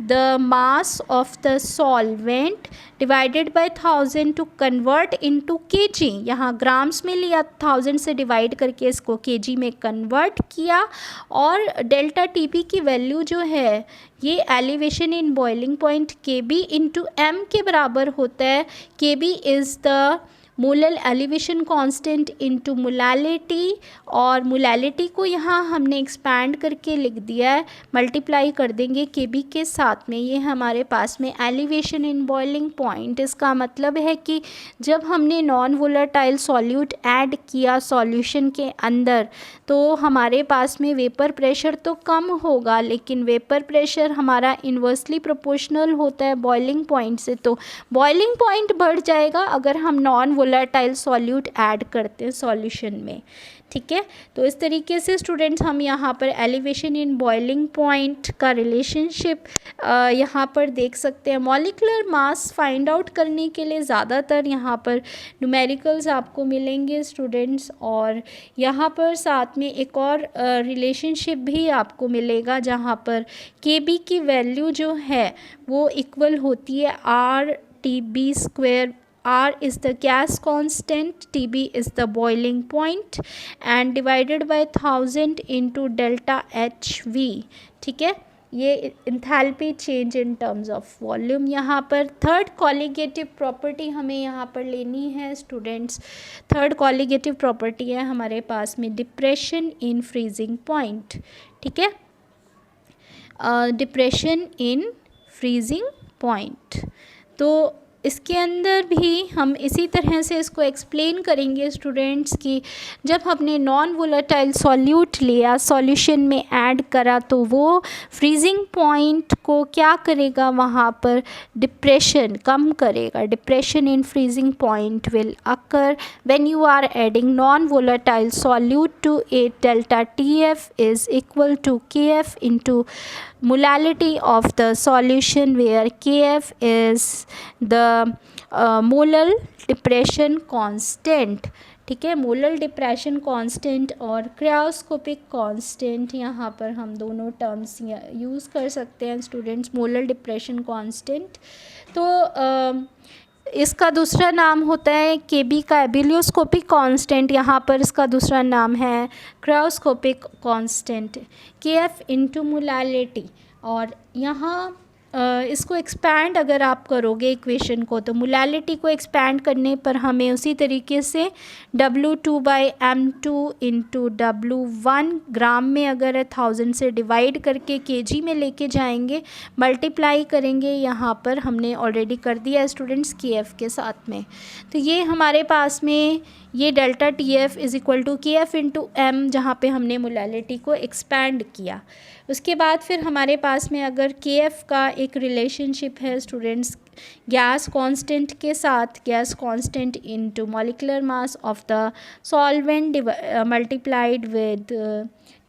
the mass of the solvent divided by 1000 to convert into kg। यहाँ grams में लिया, 1000 से divide करके इसको kg में convert किया, और delta TP की वैल्यू जो है ये elevation in boiling point kb into m के बराबर होता है। kb is the molal elevation constant into molality, और मोलालिटी को यहाँ हमने एक्सपैंड करके लिख दिया है, मल्टीप्लाई कर देंगे Kb के साथ में, ये हमारे पास में एलिवेशन इन बॉइलिंग पॉइंट। इसका मतलब है कि जब हमने नॉन वोलेटाइल सॉल्यूट ऐड किया सॉल्यूशन के अंदर तो हमारे पास में वेपर प्रेशर तो कम होगा, लेकिन वेपर प्रेशर हमारा इन्वर्सली प्रोपोर्शनल होता है बॉइलिंग पॉइंट से, तो बॉइलिंग पॉइंट बढ़ जाएगा अगर हम नॉन वोलेटाइल सॉल्यूट ऐड करते हैं सॉल्यूशन में। ठीक है, तो इस तरीके से स्टूडेंट्स हम यहाँ पर एलिवेशन इन बॉइलिंग पॉइंट का रिलेशनशिप यहाँ पर देख सकते हैं। मॉलिक्यूलर मास फाइंड आउट करने के लिए ज़्यादातर यहाँ पर न्यूमेरिकल्स आपको मिलेंगे स्टूडेंट्स, और यहाँ पर साथ में एक और रिलेशनशिप भी आपको मिलेगा जहाँ पर Kb की वैल्यू जो है वो इक्वल होती है RTB²। R is the gas constant, TB is the boiling point and divided by 1000 into delta HV। ठीक है, ये enthalpy change in terms of volume. यहाँ पर थर्ड कॉलिगेटिव प्रॉपर्टी हमें यहाँ पर लेनी है स्टूडेंट्स। थर्ड कॉलिगेटिव प्रॉपर्टी है हमारे पास में डिप्रेशन इन फ्रीजिंग पॉइंट। ठीक है, डिप्रेशन इन फ्रीजिंग पॉइंट, तो इसके अंदर भी हम इसी तरह से इसको एक्सप्लेन करेंगे स्टूडेंट्स कि जब हमने नॉन वोलेटाइल सॉल्यूट लिया सॉल्यूशन में ऐड करा तो वो फ्रीजिंग पॉइंट को क्या करेगा, वहाँ पर डिप्रेशन कम करेगा। Depression in freezing point will occur when you are adding non volatile solute to a delta TF is equal to KF into molality of the solution where Kf is the molar depression constant। ठीक है, molal depression constant और cryoscopic constant, यहाँ पर हम दोनों terms use कर सकते हैं स्टूडेंट्स। मोलल डिप्रेशन कांस्टेंट तो इसका दूसरा नाम होता है Kb का एबिलियोस्कोपिक कांस्टेंट, यहाँ पर इसका दूसरा नाम है cryoscopic constant Kf into molality. और यहाँ इसको एक्सपैंड अगर आप करोगे इक्वेशन को तो मोलालिटी को एक्सपैंड करने पर हमें उसी तरीके से W2/m2 इंटू W1 ग्राम में अगर 1000 से डिवाइड करके kg में लेके जाएंगे, मल्टीप्लाई करेंगे, यहाँ पर हमने ऑलरेडी कर दिया स्टूडेंट्स KF के साथ में। तो ये हमारे पास में ये delta TF is equal to KF into M, जहाँ पे हमने मोलालिटी को एक्सपैंड किया। उसके बाद फिर हमारे पास में अगर KF का एक रिलेशनशिप है स्टूडेंट्स गैस कांस्टेंट के साथ, gas constant into molecular mass of the solvent multiplied with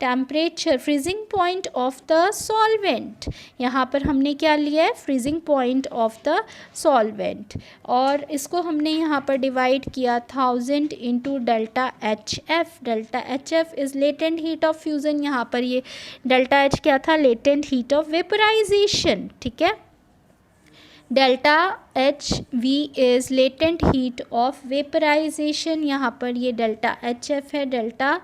temperature freezing point of the solvent. यहाँ पर हमने क्या लिया है, freezing point of the solvent, और इसको हमने यहाँ पर डिवाइड किया 1000 into delta HF। Delta HF is latent heat of fusion, यहाँ पर ये डेल्टा H क्या था, लेटेंट हीट ऑफ वेपराइजेशन। ठीक है, delta HV is latent heat of vaporisation, यहाँ पर ये डेल्टा HF है। Delta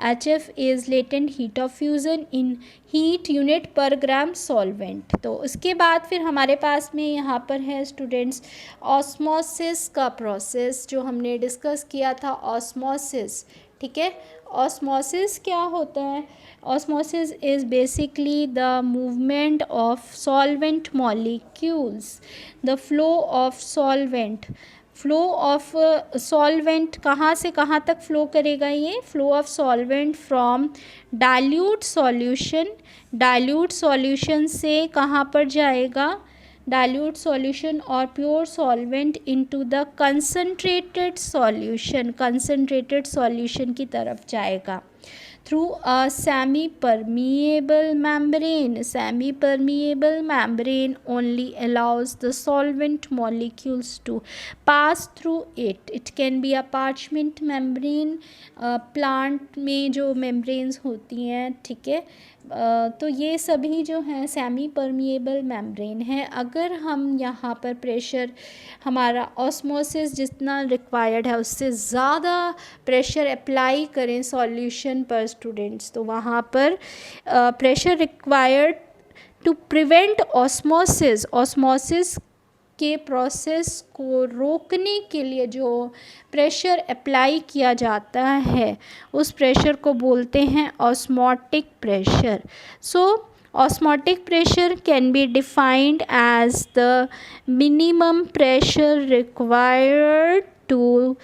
HF is latent heat of fusion in heat unit per gram solvent. तो उसके बाद फिर हमारे पास में यहाँ पर है स्टूडेंट्स ऑस्मोसिस का प्रोसेस, जो हमने डिस्कस किया था ऑस्मोसिस। ठीक है, ऑस्मोसिस क्या होता है, osmosis is basically the movement of solvent molecules, the flow of solvent. Flow of solvent कहाँ से कहाँ तक फ्लो करेगा, ये flow of solvent from dilute solution, dilute solution से कहाँ पर जाएगा, डाइल्यूट सॉल्यूशन और pure solvent into the concentrated solution, concentrated solution की तरफ जाएगा through a semi-permeable membrane. Semi-permeable membrane only allows the solvent molecules to pass through it. It can be a parchment membrane, plant में जो membranes होती हैं, ठीक है, तो ये सभी जो हैं सेमी परमिएबल मेम्ब्रेन है। अगर हम यहाँ पर प्रेशर हमारा ऑस्मोसिस जितना रिक्वायर्ड है उससे ज़्यादा प्रेशर अप्लाई करें सॉल्यूशन पर स्टूडेंट्स, तो वहाँ पर pressure required to prevent osmosis, osmosis के प्रोसेस को रोकने के लिए जो प्रेशर अप्लाई किया जाता है उस प्रेशर को बोलते हैं osmotic pressure. So osmotic pressure can be defined as the minimum pressure required to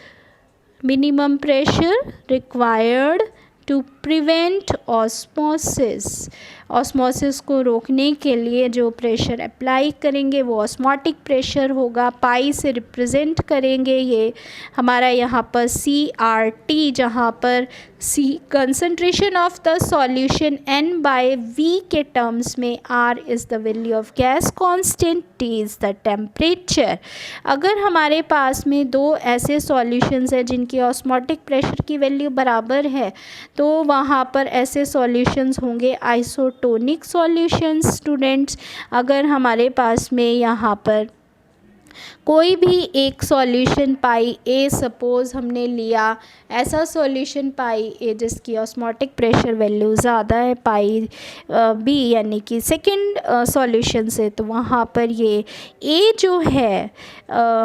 prevent osmosis. Osmosis को रोकने के लिए जो प्रेशर अप्लाई करेंगे वो ऑस्मोटिक प्रेशर होगा. पाई से रिप्रेजेंट करेंगे ये हमारा यहाँ पर CRT, जहाँ पर C concentration of the solution, N by V के टर्म्स में R is the value of gas constant, T is the temperature. अगर हमारे पास में दो ऐसे सॉल्यूशंस हैं जिनकी ऑस्मोटिक प्रेशर की वैल्यू बराबर है तो वहाँ पर ऐसे सॉल्यूशंस होंगे आइसोटोनिक सॉल्यूशंस. स्टूडेंट्स, अगर हमारे पास में यहाँ पर कोई भी एक सॉल्यूशन पाई ए सपोज़ हमने लिया, ऐसा सॉल्यूशन पाई ए जिसकी ऑस्मोटिक प्रेशर वैल्यू ज़्यादा है पाई बी यानी कि सेकंड सॉल्यूशन से, तो वहाँ पर ये ए जो है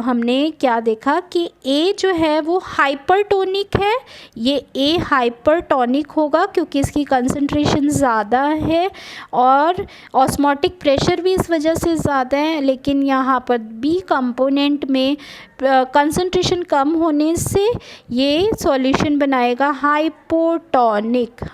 हमने क्या देखा कि ए जो है वो हाइपरटोनिक है. ये ए हाइपरटोनिक होगा क्योंकि इसकी कंसंट्रेशन ज़्यादा है और ऑस्मोटिक प्रेशर भी इस वजह से ज़्यादा है. लेकिन यहाँ पर बी कंपोनेंट में कंसंट्रेशन कम होने से ये सॉल्यूशन बनाएगा हाइपोटोनिक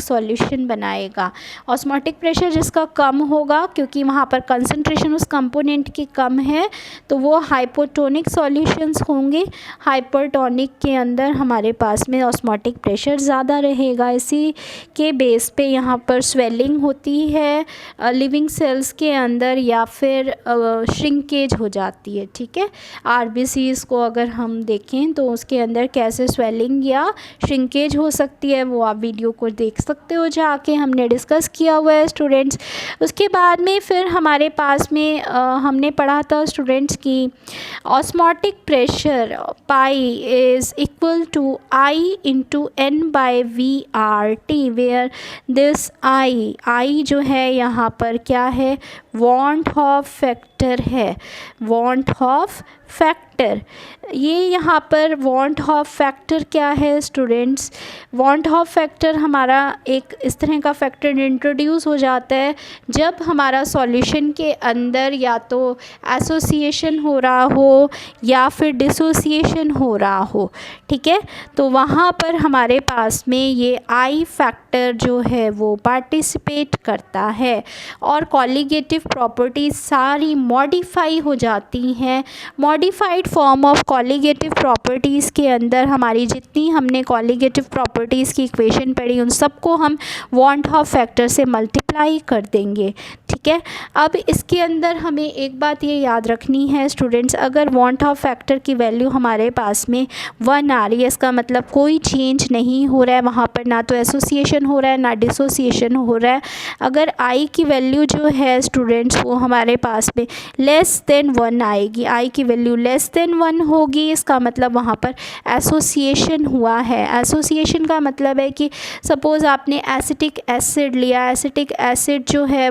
सॉल्यूशन बनाएगा. ऑस्मोटिक प्रेशर जिसका कम होगा क्योंकि वहाँ पर कंसंट्रेशन उस कंपोनेंट की कम है तो वो हाइपोटोनिक सॉल्यूशंस होंगे. हाइपरटोनिक के अंदर हमारे पास में ऑस्मोटिक प्रेशर ज़्यादा रहेगा. इसी के बेस पे यहाँ पर स्वेलिंग होती है लिविंग सेल्स के अंदर या फिर श्रिंकेज हो जाती है. ठीक है, RBCs को अगर हम देखें तो उसके अंदर कैसे स्वेलिंग या श्रिंकेज हो सकती है वो आप वीडियो को देख सकते हो जाके, हमने डिस्कस किया हुआ है स्टूडेंट्स. उसके बाद में फिर हमारे पास में हमने पढ़ा था स्टूडेंट्स की osmotic pressure pi is equal to I into N by VRT, where this I जो है यहाँ पर क्या है, वॉन्ट ऑफ फैक्टर है. वॉन्ट ऑफ फैक्टर, ये यहाँ पर वॉन्ट ऑफ फैक्टर क्या है स्टूडेंट्स? वॉन्ट ऑफ फैक्टर हमारा एक इस तरह का फैक्टर इंट्रोड्यूस हो जाता है जब हमारा सॉल्यूशन के अंदर या तो एसोसिएशन हो रहा हो या फिर डिसोसिएशन हो रहा हो. ठीक है, तो वहाँ पर हमारे पास में ये I फैक्टर जो है वो पार्टिसिपेट करता है और कॉलिगेटिव प्रॉपर्टीज़ सारी मॉडिफाई हो जाती हैं. Modified form of colligative properties के अंदर हमारी जितनी हमने कॉलिगेटिव प्रॉपर्टीज़ की इक्वेशन पढ़ी उन सबको हम वॉन्ट ऑफ फैक्टर से मल्टीप्लाई कर देंगे. ठीक है, अब इसके अंदर हमें एक बात ये याद रखनी है स्टूडेंट्स, अगर वॉन्ट ऑफ फैक्टर की वैल्यू हमारे पास में 1 आ रही है इसका मतलब कोई चेंज नहीं हो रहा है, वहाँ पर ना तो एसोसिएशन हो रहा है ना डिसोसिएशन हो रहा है. अगर I की वैल्यू जो है स्टूडेंट्स वो हमारे पास में लेस देन 1 आएगी, I की वैल्यू लेस देन 1 होगी, इसका मतलब वहाँ पर एसोसिएशन हुआ है. एसोसिएशन का मतलब है कि सपोज़ आपने एसिटिक एसिड लिया, एसिटिक एसिड जो है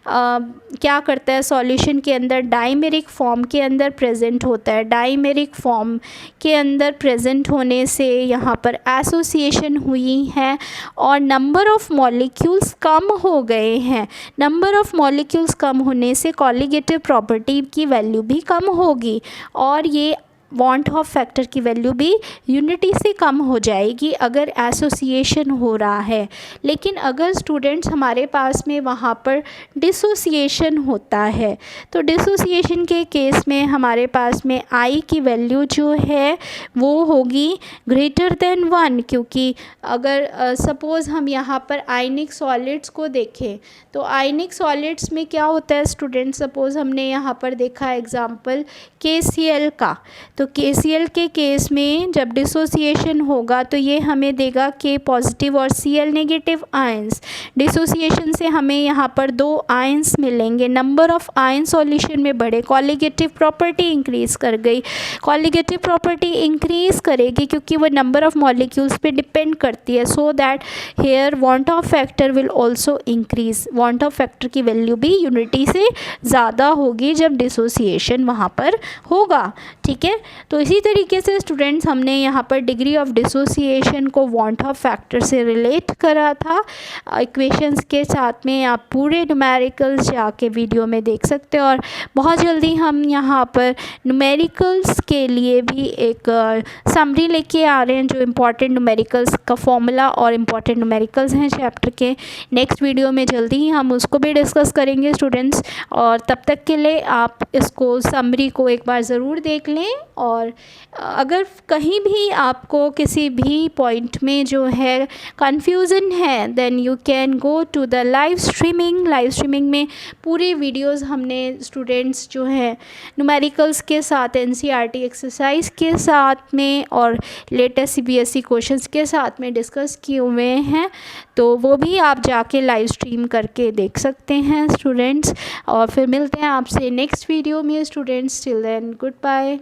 क्या करता है सॉल्यूशन के अंदर डाइमेरिक फॉर्म के अंदर प्रेजेंट होता है. डाइमेरिक फॉर्म के अंदर प्रेजेंट होने से यहाँ पर एसोसिएशन हुई है और नंबर ऑफ़ मॉलिक्यूल्स कम हो गए हैं. नंबर ऑफ़ मॉलिक्यूल्स कम होने से कॉलिगेटिव प्रॉपर्टी की वैल्यू भी कम होगी और ये वॉन्ट ऑफ फैक्टर की वैल्यू भी यूनिटी से कम हो जाएगी अगर एसोसिएशन हो रहा है. लेकिन अगर स्टूडेंट्स हमारे पास में वहाँ पर डिसोसिएशन होता है तो डिसोसिएशन के केस में हमारे पास में I की वैल्यू जो है वो होगी ग्रेटर देन 1, क्योंकि अगर सपोज़ हम यहाँ पर आयनिक सॉलिड्स को देखें तो आयनिक सॉलिड्स में क्या होता है स्टूडेंट्स, सपोज़ हमने यहाँ पर देखा एग्जाम्पल KCl का, तो KCl के केस में जब डिसोसिएशन होगा तो ये हमें देगा K पॉजिटिव और Cl नेगेटिव आयंस। डिसोसिएशन से हमें यहाँ पर 2 आयंस मिलेंगे, नंबर ऑफ आयन सॉल्यूशन में बढ़े, कॉलिगेटिव प्रॉपर्टी इंक्रीज़ कर गई। कॉलिगेटिव प्रॉपर्टी इंक्रीज़ करेगी क्योंकि वो नंबर ऑफ मॉलिक्यूल्स पे डिपेंड करती है, so that here van't Hoff factor will also increase. Van't Hoff factor की वैल्यू भी यूनिटी से ज़्यादा होगी जब डिसोसिएशन वहाँ पर होगा। ठीक है, तो इसी तरीके से स्टूडेंट्स हमने यहाँ पर डिग्री ऑफ डिसोसिएशन को वांट ऑफ फैक्टर से रिलेट करा था इक्वेशंस के साथ में। आप पूरे न्यूमेरिकल्स जाके वीडियो में देख सकते हो, और बहुत जल्दी हम यहाँ पर न्यूमेरिकल्स के लिए भी एक समरी लेके आ रहे हैं, जो इम्पॉर्टेंट न्यूमेरिकल्स का फॉर्मूला और इम्पॉर्टेंट न्यूमेरिकल्स हैं चैप्टर के। नेक्स्ट वीडियो में जल्दी ही हम उसको भी डिस्कस करेंगे स्टूडेंट्स, और तब तक के लिए आप इसको समरी को एक बार ज़रूर देख लें। और अगर कहीं भी आपको किसी भी पॉइंट में जो है कन्फ्यूज़न है, then you can go to the live streaming. Live streaming में पूरी वीडियोस हमने स्टूडेंट्स जो है न्यूमेरिकल्स के साथ, NCERT एक्सरसाइज के साथ में और लेटेस्ट CBSE क्वेश्चंस के साथ में डिस्कस किए हुए हैं, तो वो भी आप जाके लाइव स्ट्रीम करके देख सकते हैं स्टूडेंट्स। और फिर मिलते हैं आपसे नेक्स्ट वीडियो में students. Till then good bye.